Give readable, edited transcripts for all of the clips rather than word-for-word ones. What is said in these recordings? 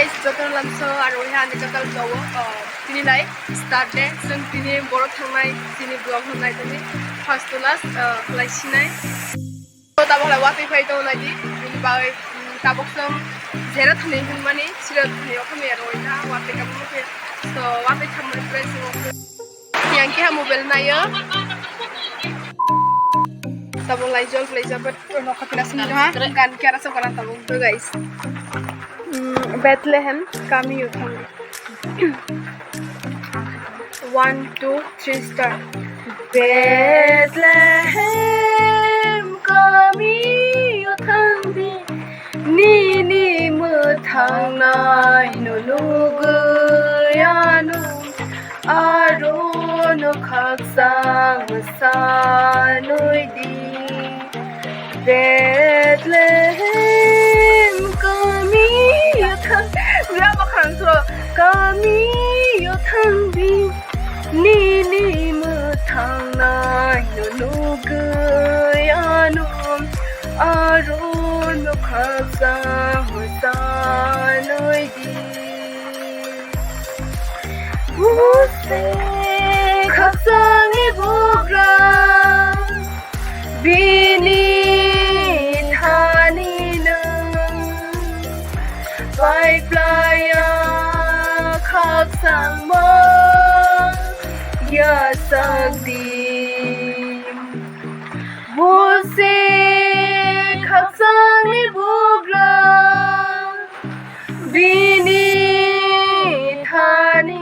guys, jotono lamso aro ha ni jotal jawo tini lai start de जों tini boro thangnai tini vlog honai tini first to last lai sinai to ta bala wati phai to na di ni bai ta bok som jera thani hun mani sira thani okhame aro ina wati ka mo ke so wati thamai press yang ki ha mobile na ya tabung lai jol play jabat no khatina sin ha gan kya rasa kana tabung to guys Bethlehem kami uthang 1 2 3 start Bethlehem kami uthang di ni ni muthang nai no lugayanu aro no khaksang sanoi di Bethlehem kami uthang berapa kan so kami uthang di ni ni muthang nai no lugayanu aro no khaksang sanoi di Use khaksang ibogra bini thani na bai playa khaksang mo ya sagdi Use khaksang ibogra bini thani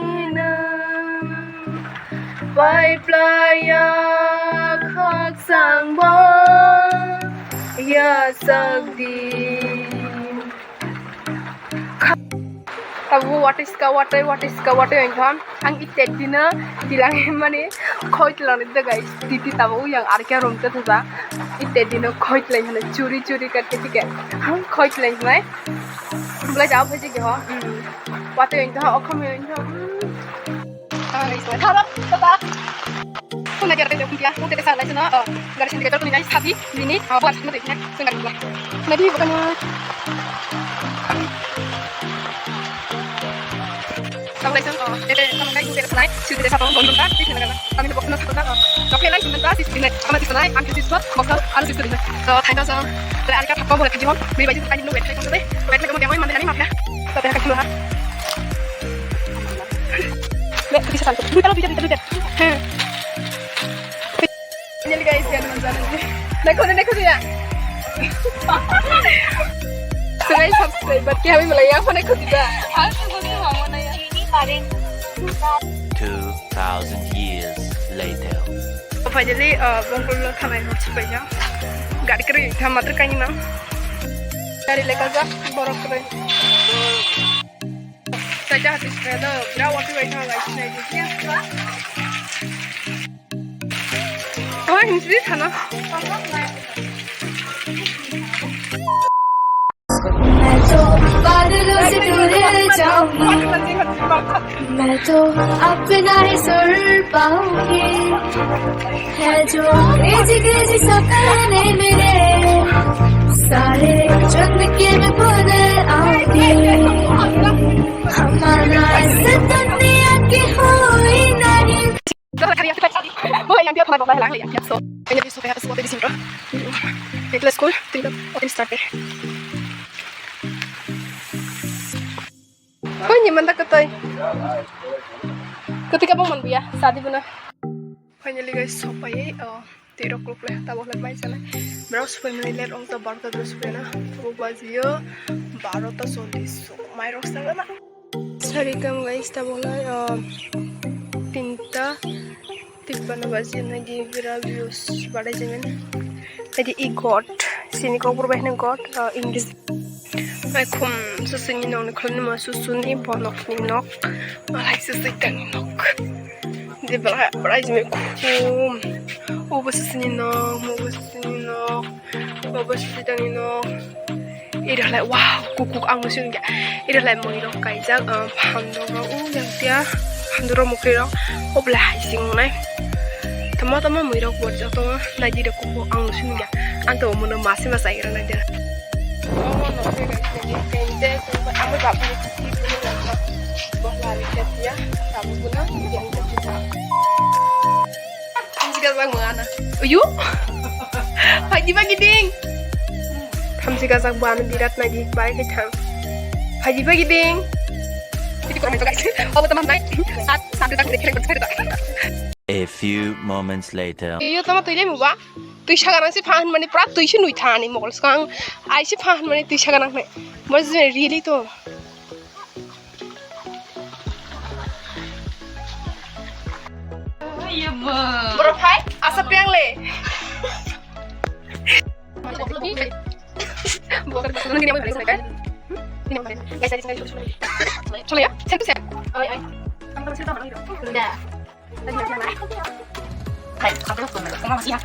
bai playa khaksang mo ya sagdi tabu what is ka yang kan ang itek dina dilang mane khoi tlang de guys titi tabu yang arka room te tha itek dina khoi tlang hane churi करके ठीक है हम khoi tlang mai bla jao bhaji ke ho what yang tha okham yang tha guys tha tata Kung nagyari tayo kumpiya, kung tete sa live na garis indicator kung nilay sabi, minute, buwan mo tayo kung garis buwan. Nabi, bukan mo. Sa live na, tete kung nilay kung tete sa live, si tete sa pang bong ka, tete na gana. Kami na buksan na sa kuna, kapay live kumenta, si tete, kama tete sa live, ang tete sa buksan, ano si tete. So, tayo sa, tete alika kapwa mo na kajimon, may bajin tayo no wet kung tete, wet na kung mandali mapya. So, tete kakilo ha. Le, bisa santo. Dulu bisa. Ini guys ya teman-teman. Neko ya. So guys subscribe buat kami mulai apa neko juga. Aku mau mana ya. 2000 years later. Finally bongkol lo thamai ho chipaya. Gadi kri thamatra kaina. Dari lekaja borok kre. Saja hati ada berapa waktu baik guys naik dia. Oh, ini sih sana. मैं तो बादलों से दूर जाऊंगी मैं तो अपना ही सुर पाऊंगी है जो क्रेजी सपने मेरे सारे चुन के मैं खुद आऊंगी हमारा इस दुनिया की हुई नहीं Oh, yang dia pernah bawa lang yang so. Kanya bisa kaya sesuatu di sini. Let's go. Tinggal open start deh. Oh, ini mantap ketoi. Ketika pun ya, saat itu na. Finally guys, sampai 13 klub lah, tak boleh main sana. Berapa supaya menilai orang tu baru terus supaya na. Berubah dia, baru tu solis. Main rock sana na. Sorry kamu guys, tak boleh. Tinta. Tiba-tiba baju lagi views pada zaman. Jadi got, sini kau berubah nih got Inggris. Aku susuni nong kalau nama susuni bonok ni nok, malah susuni kan nok. Di belakang berajam kum, ubah susuni nok, ubah susuni kan nok. Ida lah wow, kukuk angin sini ya. Ida lah mau irok kaisa, handoro yang dia handoro mukiro, oblah sing nai. Tama-tama mo irok buat jatuh mah, naji dek kuku angin sini ya. Anto mau nama masih masa iran aja. Oh, no, kamu tak punya cuci punya apa buah lari ya kamu guna yang kita jika bang mana uyu pagi ding jika sang buan birat lagi baik kita pagi ding jadi kurang itu guys oh teman naik saat kita kira kira A few moments later. iyo teman tuh ini mbak tuh sekarang sih paham mana pernah tuh sih nuitani mau sekarang aja paham mana tuh sekarang nih maksudnya really tuh Iya, Bang. bro hai asap yang le bukan gini mau beli kan ini mau guys tadi sekali dulu coba ya sentuh saya ay kamu masih tahu mana Udah. Hai, kamu masih ya?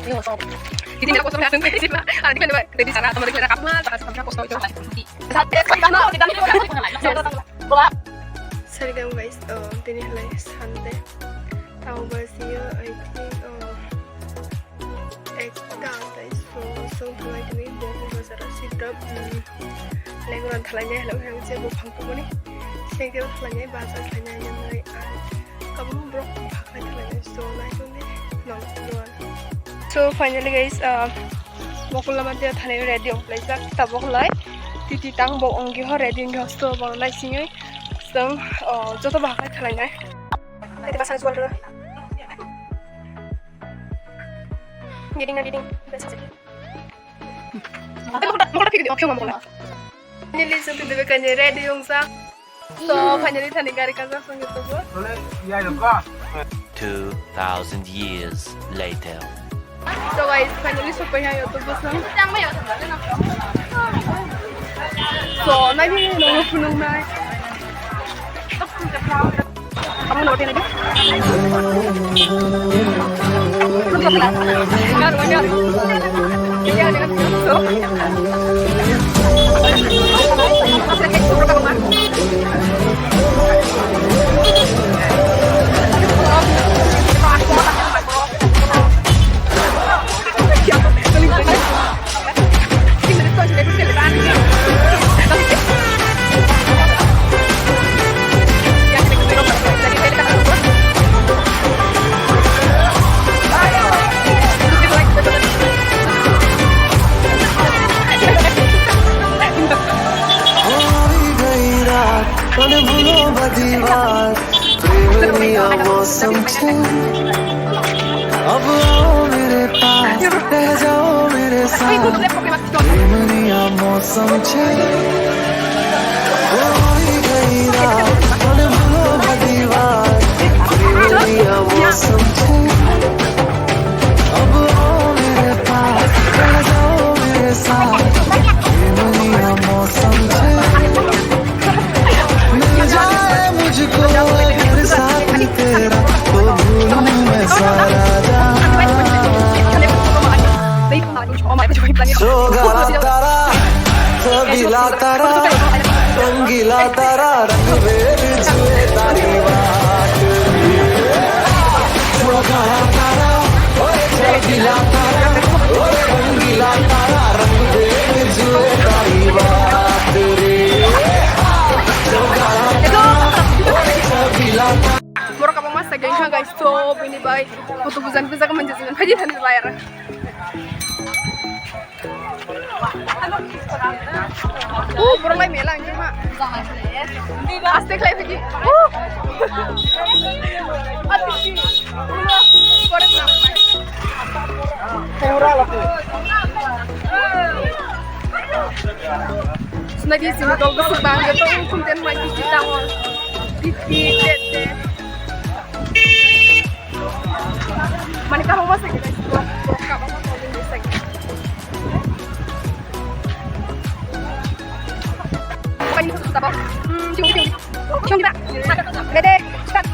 Ini mau jadi aku sudah langsung ke sini lah nanti kan dari sana teman kita rekam lah tak sampai aku itu Sate kita mau sorry guys ini lah santai tahu bahasa I think guys so mulai dari bawa bahasa sidap lenguran thalanya lalu yang saya bawa pangku ni saya kira thalanya bahasa thalanya yang mulai kamu bro pakai thalanya so naik tu ni nong so finally guys bokul lama dia thalanya ready on place tak bokul lai titi tang bawa onggi ho ready nggak so bawa lai sini sedang jodoh pakai thalanya tadi pasang jual dulu Giring biasa saja. Mau lagi oke mau lah. Finally sampai di bekannya ready yung sak. So finally tadi kari kaza sang itu bu. 2,000 years later. So guys finally sampai yang itu bu sang. So nanti nunggu punung naik. Kamu notin aja. Benar. Iya, so. मौसम छे अब आओ मेरे पास रह जाओ मेरे साथ प्रेमनिया मौसम छे होई गई रात मन भूलो दीवार प्रेमनिया मौसम छे अब आओ मेरे पास रह जाओ मेरे साथ प्रेमनिया मौसम छे मिल जाए मुझको अगर साथ तेरा तो भूलूं मैं सारा सोगाला तारा सगीला तारा रंगीला तारा रंग बेर जुए तारी बात सोगाला तारा सगीला तारा रंगीला तारा रंग बेर जुए तारी बात रे सोगाला तारा सगीला तारा Moro kapag mas sagay guys so binibay putubusan ko sa kamanjasan pwede na bayar. Burung lagi melang cuma. Astik lagi pergi. Astik. Korek nak. Murah lah. Sudah di sini kalau kesempatan gitu kemudian lagi kita mau titik deh. Mana kamu masih guys? Kamu masih guys. Bukan itu sudah apa? Cium kita. Dede, cepat.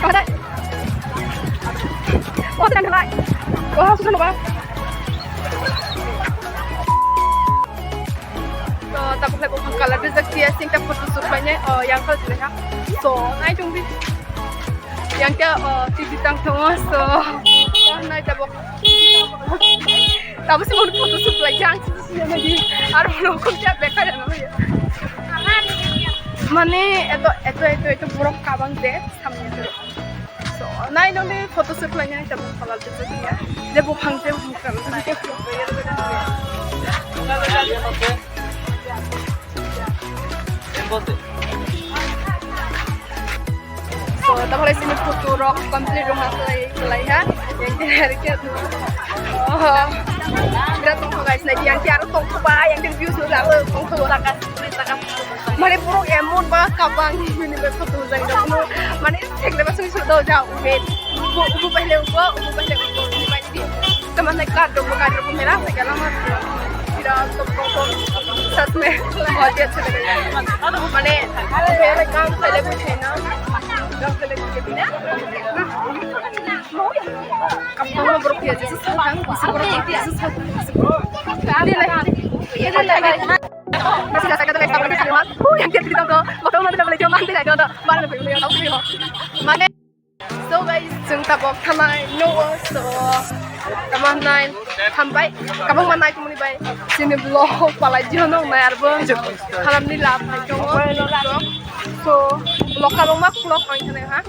Kamu ada? Oh, sedang kelak. Wah, susah lupa. Tapos nagkukala rezeki asing tapos susupanya yang kalau sudah so naik jumpi yang dia tititang tengah so naik tabok Tapi sih mau foto shoot lagi yang lagi. Aduh, aku siap bekar ya namanya. Mana itu buruk kabang deh, sama itu. So, nah ini nih foto shoot lagi yang kita mau kalau itu dia. Dia bukan bukan. So, kita mulai sini foto rock complete rumah selai ya. Yang dari kita. Oh, berat tunggu guys. Lagi yang tiara tunggu pak, yang review sudah tunggu takas. Mana buruk emun bah kabang ini berfoto jangan dulu. Mana cek lepas ini sudah jauh bet. Ubu pehle ubu ini macam ni. Teman nak kadro merah segala macam. Tidak top saat me audience segala. Mana saya kan celebrity na. Dah celebrity ni. Kamu mau berapa je? Sekarang ini lah. Masih dah saya kata lagi tak boleh yang dia cerita tu, waktu mana tak boleh jom mandi lagi tu, mana boleh yang tahu ni. Mana? So guys, jeng tabok tanai no so, kamu naik sampai, kamu mana naik muni bay, sini blog pala jono naik arbo, kalam ni lap, so blog kamu mak blog main sana ha,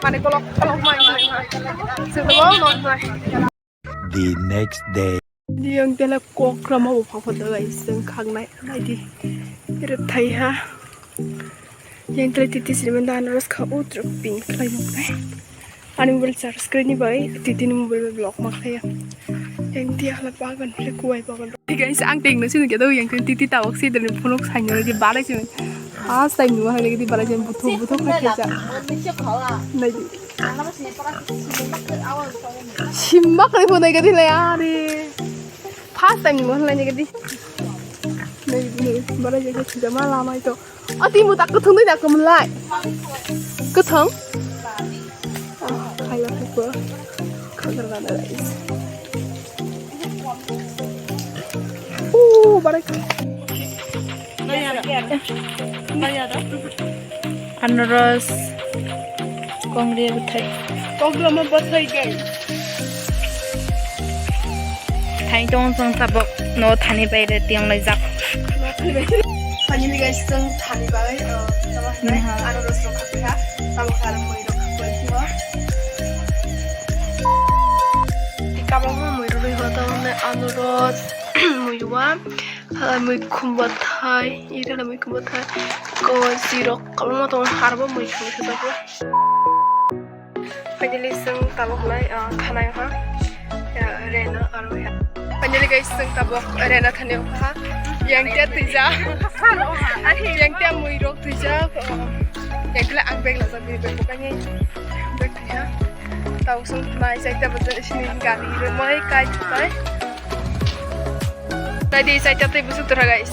mana blog main sana, so blog non The next day. Yang telah kok ramah bukan foto guys, yang kang naik lagi, tertai ha. Yang telah titis di mana harus kau dropping klien mukanya. Ani mobil charge screen ni baik, titin mobil blok makanya. Yang dia lepakan, lekuai bagan. Guys, ang ting nasi tu kita yang kan titi tahu sih dari phone saya lagi balik sih. Saya ni wah lagi di balik sih butuh kerja. Nanti. Simak ni pun lagi di layar. Pas time mo lang niya gadi. Nih, bara jaga sudah malam itu. Ati mo tak ketemu tak kemelai. Ketemu? Kayak apa? Kalau ada guys. Bara. Anaras. Kongria betai. Kongria mau betai guys. Thai dong sang tabok no thani bay le tiang lai jak. Pani ni guys sang thani bay sama nai anu rosok ha sama karam moi rok kuatwa. Tikabang moi roi hoto ne anu ros moi wa moi kumbat thai ira moi kumbat thai ko zero kalma to harbo moi khusu ta ko. Pani sang tabok lai thanai ha ya rena aro ya. Panjali guys, sang tabok arena thane ha. Yang dia tija, yang dia muirok tija, yang kela angbek lah tapi bukannya angbek tija. Tahu sang naik saya tak betul sini kali rumah kai kai. Tadi saya tak tahu busuk terus guys.